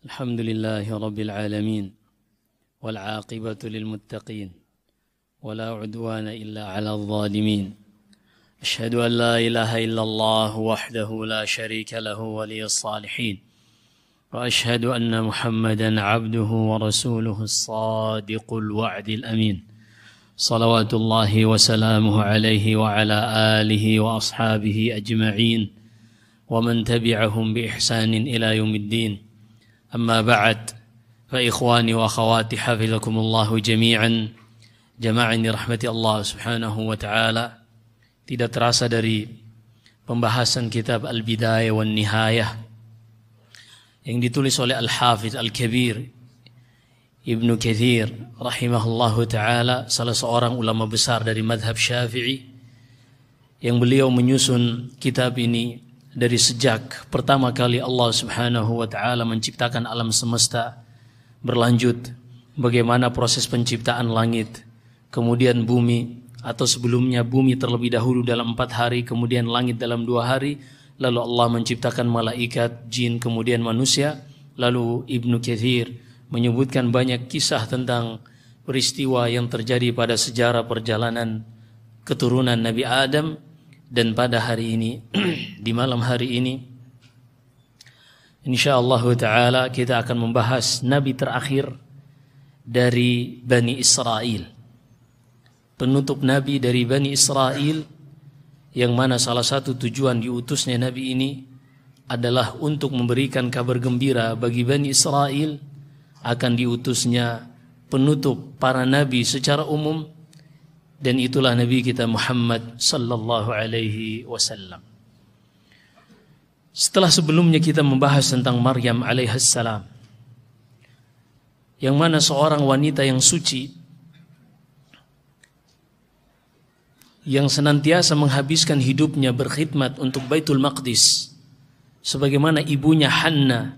الحمد لله رب العالمين والعاقبة للمتقين ولا عدوان إلا على الظالمين أشهد أن لا إله إلا الله وحده لا شريك له ولي الصالحين وأشهد أن محمدا عبده ورسوله الصادق الوعد الأمين صلوات الله وسلامه عليه وعلى آله وأصحابه أجمعين ومن تبعهم بإحسان إلى يوم الدين أما بعد فإخواني وأخواتي حفظكم الله جميعا جماعني رحمة الله سبحانه وتعالى. Tidak terasa dari pembahasan kitab Al-Bidayah wan Nihayah yang ditulis oleh Al-Hafiz Al-Kabir Ibnu Katsir rahimahullahu taala, salah seorang ulama besar dari madhab Syafi'i, yang beliau menyusun kitab ini dari sejak pertama kali Allah Subhanahu wa taala menciptakan alam semesta, berlanjut bagaimana proses penciptaan langit, kemudian bumi, atau sebelumnya bumi terlebih dahulu dalam 4 hari, kemudian langit dalam 2 hari, lalu Allah menciptakan malaikat, jin, kemudian manusia. Lalu Ibnu Katsir menyebutkan banyak kisah tentang peristiwa yang terjadi pada sejarah perjalanan keturunan Nabi Adam. Dan pada hari ini, di malam hari ini, insyaallah ta'ala kita akan membahas Nabi terakhir dari Bani Israel, penutup Nabi dari Bani Israel, yang mana salah satu tujuan diutusnya Nabi ini adalah untuk memberikan kabar gembira bagi Bani Israel akan diutusnya penutup para Nabi secara umum. Dan itulah Nabi kita Muhammad sallallahu alaihi wasallam. Setelah sebelumnya kita membahas tentang Maryam alaihissalam, yang mana seorang wanita yang suci, yang senantiasa menghabiskan hidupnya berkhidmat untuk Baitul Maqdis, sebagaimana ibunya Hanna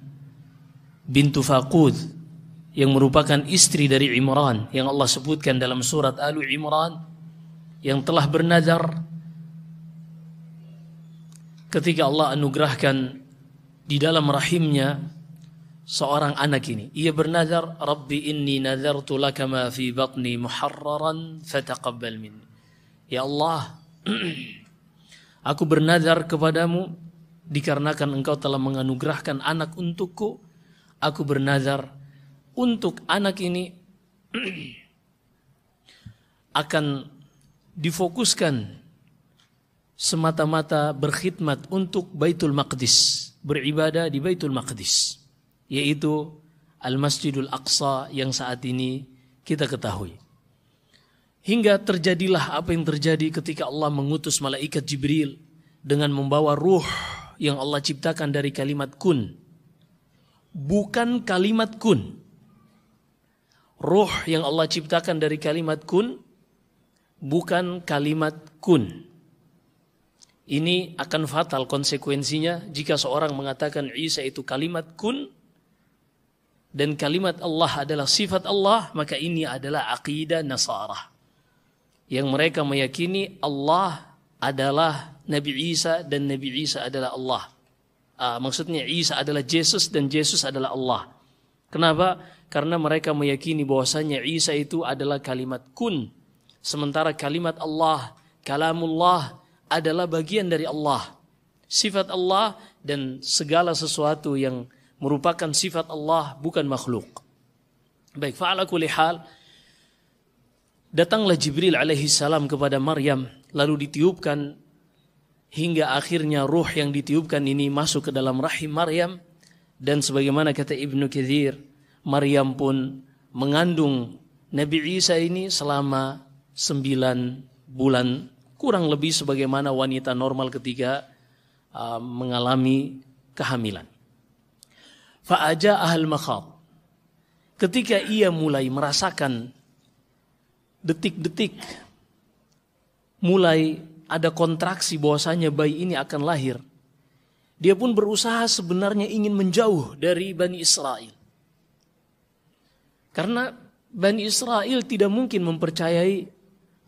bintu Faqud, yang merupakan istri dari Imran yang Allah sebutkan dalam surat Alu Imran, yang telah bernazar ketika Allah anugerahkan di dalam rahimnya seorang anak ini. Ia bernazar, Rabbi inni nazartu laka ma fi batni muharraran fataqabbal minni. Ya Allah, aku bernazar kepadamu dikarenakan engkau telah menganugerahkan anak untukku. Aku bernazar untuk anak ini akan difokuskan semata-mata berkhidmat untuk Baitul Maqdis, beribadah di Baitul Maqdis, yaitu Al-Masjidul Aqsa yang saat ini kita ketahui. Hingga terjadilah apa yang terjadi ketika Allah mengutus malaikat Jibril dengan membawa ruh yang Allah ciptakan dari kalimat kun. Bukan kalimat kun. Ruh yang Allah ciptakan dari kalimat kun, bukan kalimat kun. Ini akan fatal konsekuensinya jika seorang mengatakan Isa itu kalimat kun dan kalimat Allah adalah sifat Allah, maka ini adalah aqidah Nasara, yang mereka meyakini Allah adalah Nabi Isa dan Nabi Isa adalah Allah. Maksudnya Isa adalah Yesus dan Yesus adalah Allah. Kenapa? Karena mereka meyakini bahwasanya Isa itu adalah kalimat kun, sementara kalimat Allah, kalamullah, adalah bagian dari Allah, sifat Allah, dan segala sesuatu yang merupakan sifat Allah bukan makhluk. Baik, fa'ala kulli hal, datanglah Jibril alaihi salam kepada Maryam, lalu ditiupkan hingga akhirnya ruh yang ditiupkan ini masuk ke dalam rahim Maryam. Dan sebagaimana kata Ibnu Katsir, Maryam pun mengandung Nabi Isa ini selama 9 bulan, kurang lebih sebagaimana wanita normal ketika mengalami kehamilan. Fa'aja ahal makhad, ketika ia mulai merasakan detik-detik, mulai ada kontraksi bahwasanya bayi ini akan lahir, dia pun berusaha sebenarnya ingin menjauh dari Bani Israel. Karena Bani Israel tidak mungkin mempercayai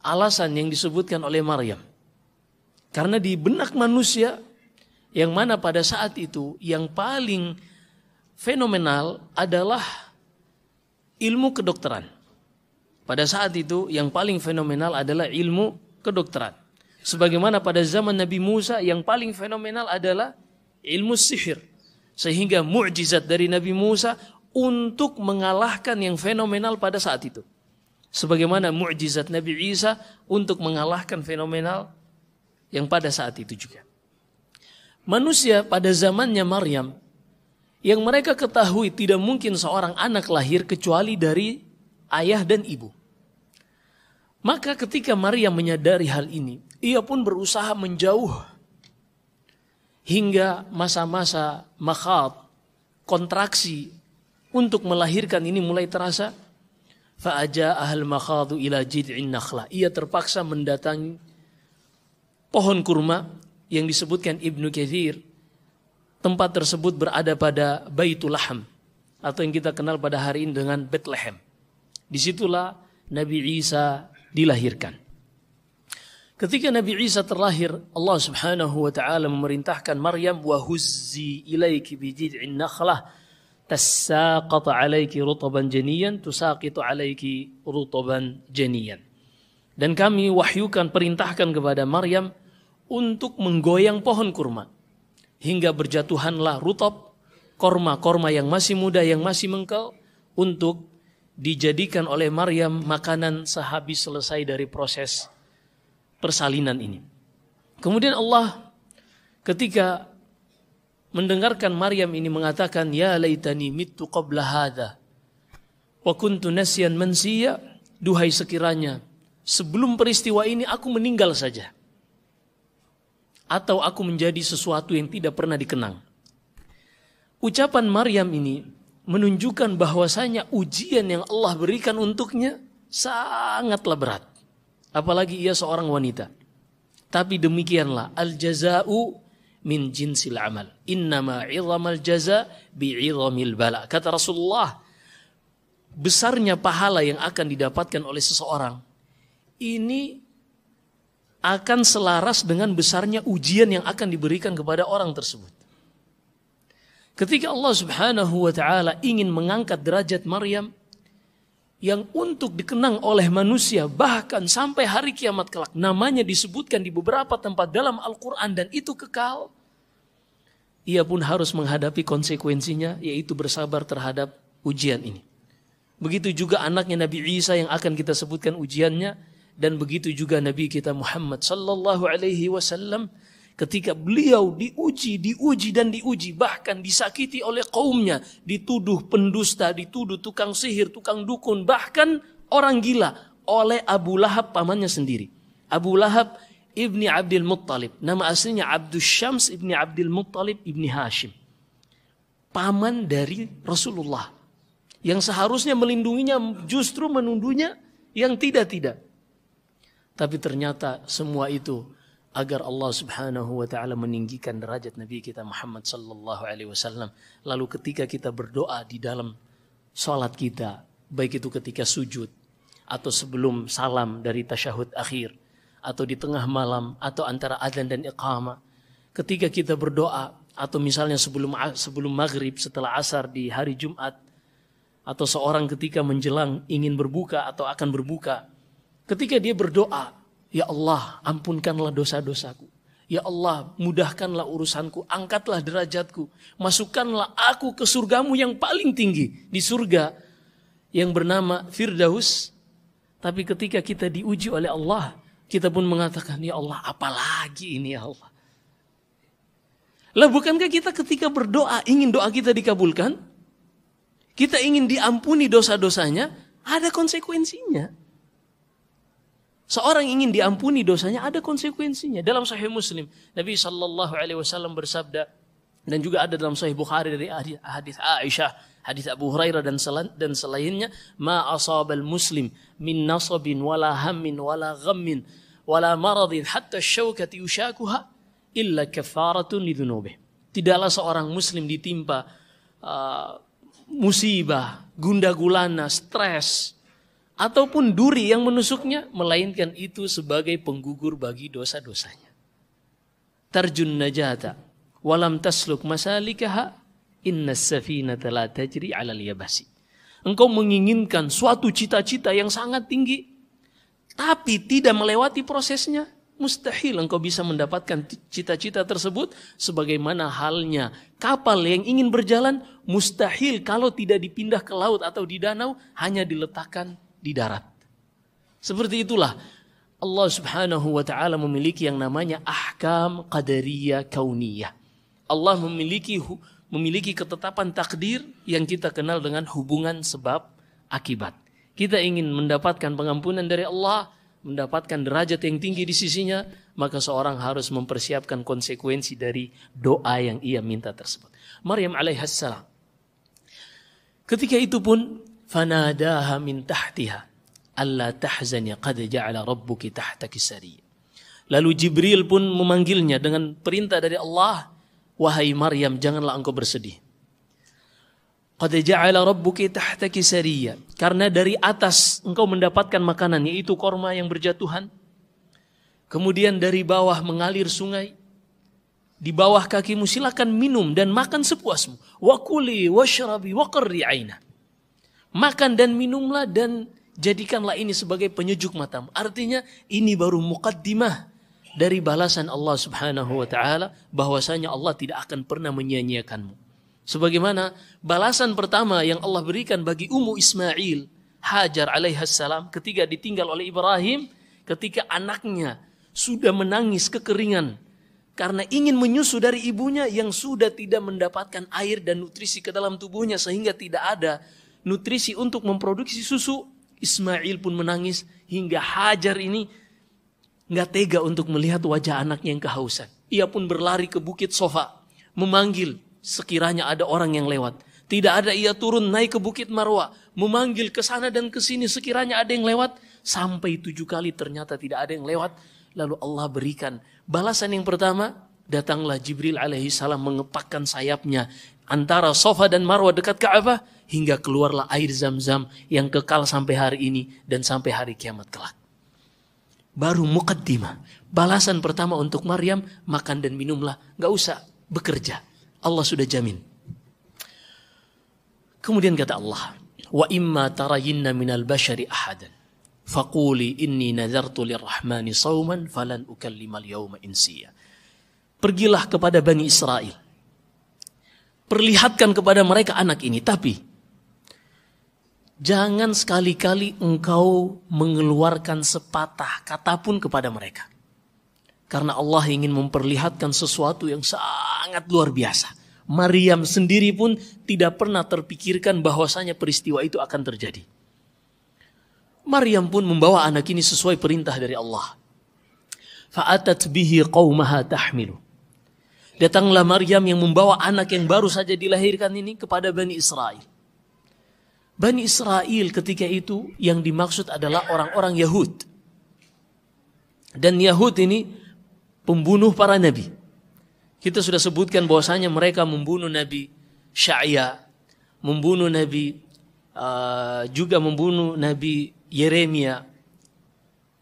alasan yang disebutkan oleh Maryam. Karena di benak manusia, yang mana pada saat itu yang paling fenomenal adalah ilmu kedokteran. Pada saat itu yang paling fenomenal adalah ilmu kedokteran. Sebagaimana pada zaman Nabi Musa yang paling fenomenal adalah ilmu sihir. Sehingga mukjizat dari Nabi Musa untuk mengalahkan yang fenomenal pada saat itu. Sebagaimana mukjizat Nabi Isa untuk mengalahkan fenomenal yang pada saat itu juga. Manusia pada zamannya Maryam, yang mereka ketahui tidak mungkin seorang anak lahir kecuali dari ayah dan ibu. Maka ketika Maryam menyadari hal ini, ia pun berusaha menjauh hingga masa-masa makhad, kontraksi untuk melahirkan ini mulai terasa. Fa'aja'ahal makhadu ila jid'in nakhlah. Ia terpaksa mendatangi pohon kurma yang disebutkan Ibnu Katsir. Tempat tersebut berada pada Baitul Laham atau yang kita kenal pada hari ini dengan Bethlehem. Disitulah Nabi Isa dilahirkan. Ketika Nabi Isa terlahir, Allah Subhanahu wa taala memerintahkan Maryam wa huzzi ilaiki bi jid'in nakhlah tasaqat 'alaiki rutban janiyan tusaqitu 'alaiki rutban janiyan. Dan kami wahyukan, perintahkan kepada Maryam untuk menggoyang pohon kurma hingga berjatuhanlah rutab, korma yang masih muda, yang masih mengkal, untuk dijadikan oleh Maryam makanan sehabis selesai dari proses persalinan ini. Kemudian Allah ketika mendengarkan Maryam ini mengatakan, ya laitani mittu qabla hadha wa kuntu nasyan mansiya, duhai sekiranya sebelum peristiwa ini aku meninggal saja, atau aku menjadi sesuatu yang tidak pernah dikenang. Ucapan Maryam ini menunjukkan bahwasanya ujian yang Allah berikan untuknya sangatlah berat. Apalagi ia seorang wanita. Tapi demikianlah, al-jaza'u min jinsil amal. Innama 'idhamal jaza' bi'idhamil bala. Kata Rasulullah, besarnya pahala yang akan didapatkan oleh seseorang ini akan selaras dengan besarnya ujian yang akan diberikan kepada orang tersebut. Ketika Allah Subhanahu wa taala ingin mengangkat derajat Maryam yang untuk dikenang oleh manusia bahkan sampai hari kiamat kelak, namanya disebutkan di beberapa tempat dalam Al-Quran dan itu kekal, ia pun harus menghadapi konsekuensinya, yaitu bersabar terhadap ujian ini. Begitu juga anaknya Nabi Isa yang akan kita sebutkan ujiannya, dan begitu juga Nabi kita Muhammad sallallahu alaihi wasallam ketika beliau diuji, bahkan disakiti oleh kaumnya, dituduh pendusta, dituduh tukang sihir, tukang dukun, bahkan orang gila oleh Abu Lahab, pamannya sendiri. Abu Lahab ibni Abdul Muttalib, nama aslinya Abdus Syams ibni Abdul Muttalib ibni Hashim, paman dari Rasulullah, yang seharusnya melindunginya justru menuduhnya yang tidak-tidak. Tapi ternyata semua itu agar Allah Subhanahu wa taala meninggikan derajat Nabi kita Muhammad sallallahu alaihi wasallam. Lalu ketika kita berdoa di dalam salat kita, baik itu ketika sujud atau sebelum salam dari tasyahud akhir, atau di tengah malam, atau antara adzan dan iqamah, ketika kita berdoa, atau misalnya sebelum maghrib, setelah asar di hari Jumat, atau seorang ketika menjelang ingin berbuka atau akan berbuka, ketika dia berdoa, ya Allah ampunkanlah dosa-dosaku, ya Allah mudahkanlah urusanku, angkatlah derajatku, masukkanlah aku ke surgamu yang paling tinggi, di surga yang bernama Firdaus. Tapi ketika kita diuji oleh Allah, kita pun mengatakan, ya Allah apalagi ini ya Allah. Lah bukankah kita ketika berdoa ingin doa kita dikabulkan? Kita ingin diampuni dosa-dosanya, ada konsekuensinya. Seorang ingin diampuni dosanya, ada konsekuensinya. Dalam Sahih Muslim, Nabi sallallahu alaihi wasallam bersabda, dan juga ada dalam Sahih Bukhari dari hadis Aisyah, hadis Abu Hurairah dan selainnya, ma asabal muslim min nasabin wala hammin wala ghammin wala maradin hatta syaukati yushakuha illa kafaratun lidhunubih. Tidaklah seorang muslim ditimpa musibah, gundah gulana, stres, ataupun duri yang menusuknya, melainkan itu sebagai penggugur bagi dosa-dosanya. Tarjun najata walam tasluk masalikaha Innas safinata la tajri 'alal yabasi. Engkau menginginkan suatu cita-cita yang sangat tinggi, tapi tidak melewati prosesnya, mustahil engkau bisa mendapatkan cita-cita tersebut. Sebagaimana halnya kapal yang ingin berjalan, mustahil kalau tidak dipindah ke laut atau di danau, hanya diletakkan di darat. Seperti itulah Allah subhanahu wa ta'ala memiliki yang namanya ahkam qadariyah kauniyah. Allah memiliki ketetapan takdir yang kita kenal dengan hubungan sebab akibat. Kita ingin mendapatkan pengampunan dari Allah, mendapatkan derajat yang tinggi di sisinya, maka seorang harus mempersiapkan konsekuensi dari doa yang ia minta tersebut. Maryam alaihissalam, ketika itu pun, fanadaha min tahtiha alla tahzani qad ja'ala rabbuki tahtaki sariyya. Lalu Jibril pun memanggilnya dengan perintah dari Allah, wahai Maryam, janganlah engkau bersedih. Qad ja'ala rabbuki tahtaki sariyya, karena dari atas engkau mendapatkan makanan, yaitu korma yang berjatuhan. Kemudian dari bawah mengalir sungai. Di bawah kakimu silakan minum dan makan sepuasmu. Wa kuli washrabi wa qarri 'aina. Makan dan minumlah dan jadikanlah ini sebagai penyejuk matamu. Artinya ini baru muqaddimah dari balasan Allah subhanahu wa ta'ala, bahwasanya Allah tidak akan pernah menyia-nyiakanmu. Sebagaimana balasan pertama yang Allah berikan bagi Ummu Ismail, Hajar alaihissalam, ketika ditinggal oleh Ibrahim, ketika anaknya sudah menangis kekeringan karena ingin menyusu dari ibunya yang sudah tidak mendapatkan air dan nutrisi ke dalam tubuhnya, sehingga tidak ada nutrisi untuk memproduksi susu. Ismail pun menangis, hingga Hajar ini nggak tega untuk melihat wajah anaknya yang kehausan. Ia pun berlari ke bukit Sofa, memanggil sekiranya ada orang yang lewat. Tidak ada, ia turun naik ke bukit Marwa, memanggil ke sana dan ke sini sekiranya ada yang lewat. Sampai 7 kali ternyata tidak ada yang lewat. Lalu Allah berikan balasan yang pertama, datanglah Jibril alaihissalam mengepakkan sayapnya antara Sofa dan Marwa dekat Ka'bah, hingga keluarlah air Zam-Zam yang kekal sampai hari ini dan sampai hari kiamat kelak. Baru muqaddimah. Balasan pertama untuk Maryam, makan dan minumlah, gak usah bekerja. Allah sudah jamin. Kemudian kata Allah, wa imma tarayinna minal bashari ahadan faquli inni nazartu lirrahmani sawman falan ukallimal yawma insiya. Pergilah kepada Bani Israel, perlihatkan kepada mereka anak ini, tapi jangan sekali-kali engkau mengeluarkan sepatah kata pun kepada mereka. Karena Allah ingin memperlihatkan sesuatu yang sangat luar biasa. Maryam sendiri pun tidak pernah terpikirkan bahwasanya peristiwa itu akan terjadi. Maryam pun membawa anak ini sesuai perintah dari Allah. Fa'atat bihi qaumaha tahmilu. Datanglah Maryam yang membawa anak yang baru saja dilahirkan ini kepada Bani Israel. Bani Israel ketika itu yang dimaksud adalah orang-orang Yahud. Dan Yahud ini pembunuh para nabi. Kita sudah sebutkan bahwasanya mereka membunuh Nabi Sya'ya, membunuh Nabi, juga membunuh Nabi Yeremia,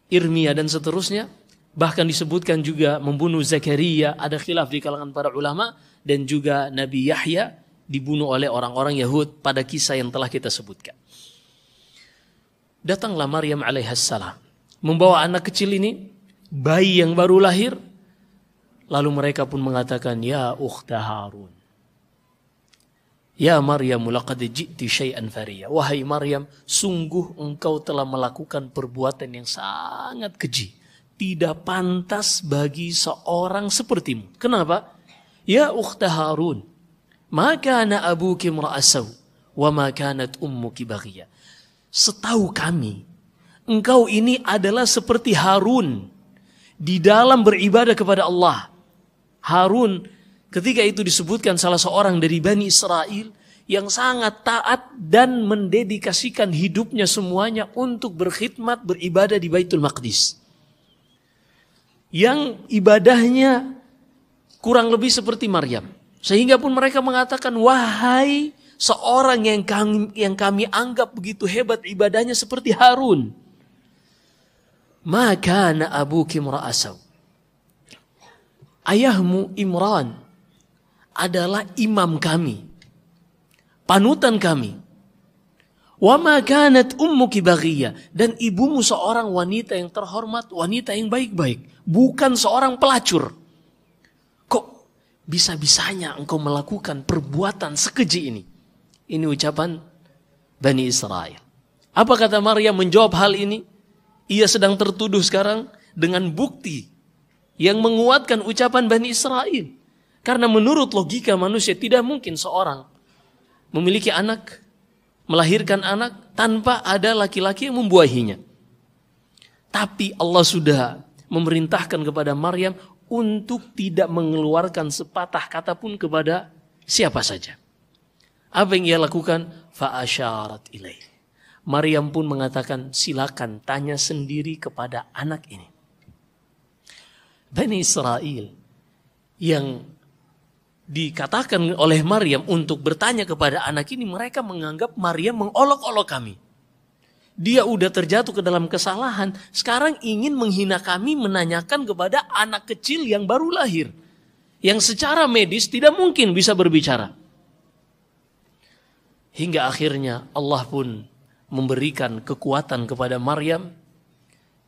Irmia dan seterusnya. Bahkan disebutkan juga membunuh Zakaria, ada khilaf di kalangan para ulama, dan juga Nabi Yahya dibunuh oleh orang-orang Yahud pada kisah yang telah kita sebutkan. Datanglah Maryam alaihissalam membawa anak kecil ini, bayi yang baru lahir. Lalu mereka pun mengatakan, ya ukhta Harun, ya Maryam laqad ji'ti syai'an fariya. Wahai Maryam, sungguh engkau telah melakukan perbuatan yang sangat keji, tidak pantas bagi seorang sepertimu. Kenapa? Ya ukhta Harun, ma kana abuki imra'asaw wa ma kanat ummuki baghiya. Setahu kami, engkau ini adalah seperti Harun di dalam beribadah kepada Allah. Harun ketika itu disebutkan salah seorang dari Bani Israel yang sangat taat dan mendedikasikan hidupnya semuanya untuk berkhidmat, beribadah di Baitul Maqdis. Yang ibadahnya kurang lebih seperti Maryam. Sehingga pun mereka mengatakan, wahai seorang yang kami anggap begitu hebat ibadahnya seperti Harun. Maka na abuki imra'asaw. Ayahmu Imran adalah imam kami. panutan kami. Wa ma kanat ummuki baghiyah, dan ibumu seorang wanita yang terhormat, wanita yang baik-baik, bukan seorang pelacur. Kok bisa-bisanya engkau melakukan perbuatan sekeji ini? Ini ucapan Bani Israel. Apa kata Maryam menjawab hal ini? Ia sedang tertuduh sekarang dengan bukti yang menguatkan ucapan Bani Israel. Karena menurut logika manusia tidak mungkin seorang memiliki anak, melahirkan anak tanpa ada laki-laki yang membuahinya. Tapi Allah sudah memerintahkan kepada Maryam untuk tidak mengeluarkan sepatah kata pun kepada siapa saja. Apa yang ia lakukan? Fa'asyarat ilaih. Maryam pun mengatakan, silakan tanya sendiri kepada anak ini. Bani Israel yang dikatakan oleh Maryam untuk bertanya kepada anak ini, mereka menganggap Maryam mengolok-olok kami. Dia udah terjatuh ke dalam kesalahan, sekarang ingin menghina kami, menanyakan kepada anak kecil yang baru lahir, yang secara medis tidak mungkin bisa berbicara. Hingga akhirnya Allah pun memberikan kekuatan kepada Maryam,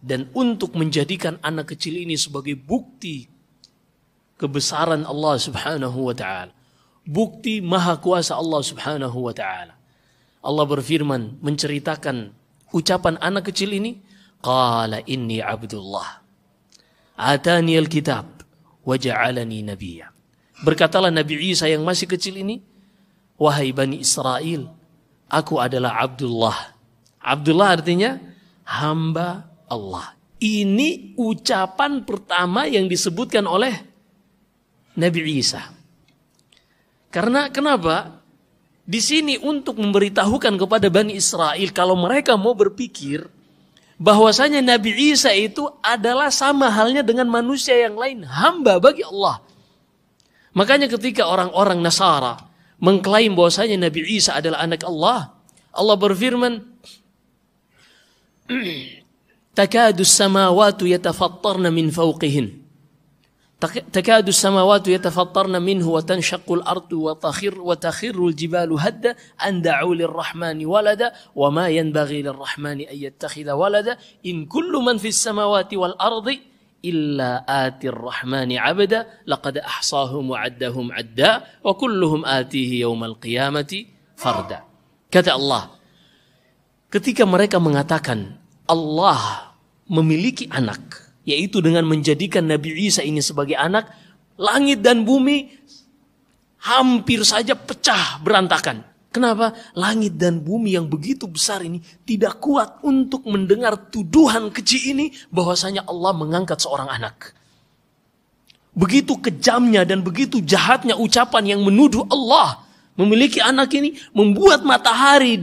dan untuk menjadikan anak kecil ini sebagai bukti kebesaran Allah Subhanahu wa ta'ala, bukti maha kuasa Allah Subhanahu wa ta'ala. Allah berfirman menceritakan ucapan anak kecil ini, qala inni abdullah atani alkitab wa ja'alani nabiyya. Berkatalah Nabi Isa yang masih kecil ini, wahai Bani Israel, aku adalah Abdullah. Abdullah artinya hamba Allah. Ini ucapan pertama yang disebutkan oleh Nabi Isa. Karena kenapa? Di sini untuk memberitahukan kepada Bani Israel kalau mereka mau berpikir bahwasanya Nabi Isa itu adalah sama halnya dengan manusia yang lain, hamba bagi Allah. Makanya ketika orang-orang Nasara mengklaim bahwasanya Nabi Isa adalah anak Allah, Allah berfirman, takadu samawatu yatafattarna min fawqihin. تكاد السماوات يتفطرن منه وتنشق الأرض وتخر الجبال هدا أن دعوا للرحمن ولدا وما ينبغي للرحمن أن يتخذ ولدا إن كل من في السماوات والأرض إلا آتي الرحمن عبدا لقد أحصاهم وعدهم عدا وكلهم آتيه يوم القيامة فردا. Kata Allah, ketika mereka mengatakan Allah memiliki anak, yaitu dengan menjadikan Nabi Isa ini sebagai anak, langit dan bumi hampir saja pecah berantakan. Kenapa? Langit dan bumi yang begitu besar ini tidak kuat untuk mendengar tuduhan keji ini bahwasanya Allah mengangkat seorang anak. Begitu kejamnya dan begitu jahatnya ucapan yang menuduh Allah memiliki anak ini, membuat matahari,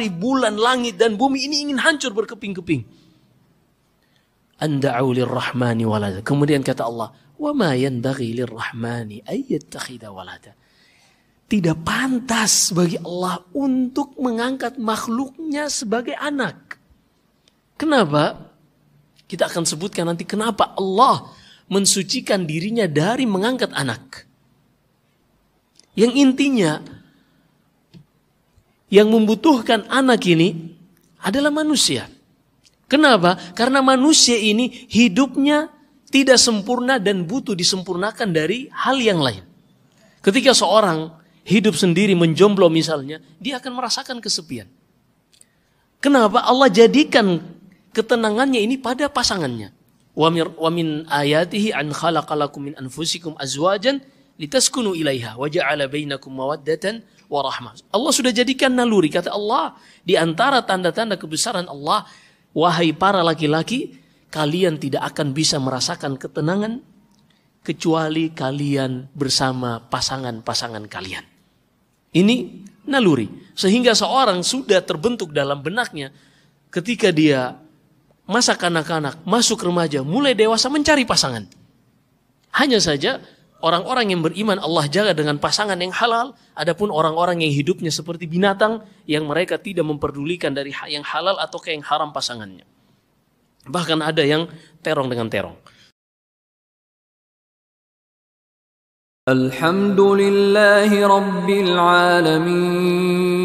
bulan, langit dan bumi ini ingin hancur berkeping-keping. Anda'u lirrahmani walada. Kemudian kata Allah, wa ma yanbaghi lirrahmani ay yattakhidha walada. Tidak pantas bagi Allah untuk mengangkat makhluknya sebagai anak. Kenapa? Kita akan sebutkan nanti kenapa Allah mensucikan dirinya dari mengangkat anak. Yang intinya, yang membutuhkan anak ini adalah manusia. Kenapa? Karena manusia ini hidupnya tidak sempurna dan butuh disempurnakan dari hal yang lain. Ketika seorang hidup sendiri menjomblo misalnya, dia akan merasakan kesepian. Kenapa? Allah jadikan ketenangannya ini pada pasangannya. Wa min ayatihi an khalaqalakum min anfusikum azwajan litaskunu ilaiha wa ja'ala bainakum mawaddatan wa rahmah. Allah sudah jadikan naluri, kata Allah, di antara tanda-tanda kebesaran Allah, wahai para laki-laki, kalian tidak akan bisa merasakan ketenangan kecuali kalian bersama pasangan-pasangan kalian. Ini naluri. Sehingga seorang sudah terbentuk dalam benaknya ketika dia masa kanak-kanak, masuk remaja, mulai dewasa mencari pasangan. Hanya saja orang-orang yang beriman Allah jaga dengan pasangan yang halal. Adapun orang-orang yang hidupnya seperti binatang, yang mereka tidak memperdulikan dari yang halal atau yang haram pasangannya. Bahkan ada yang terong dengan terong. الحمد لله رب العالمين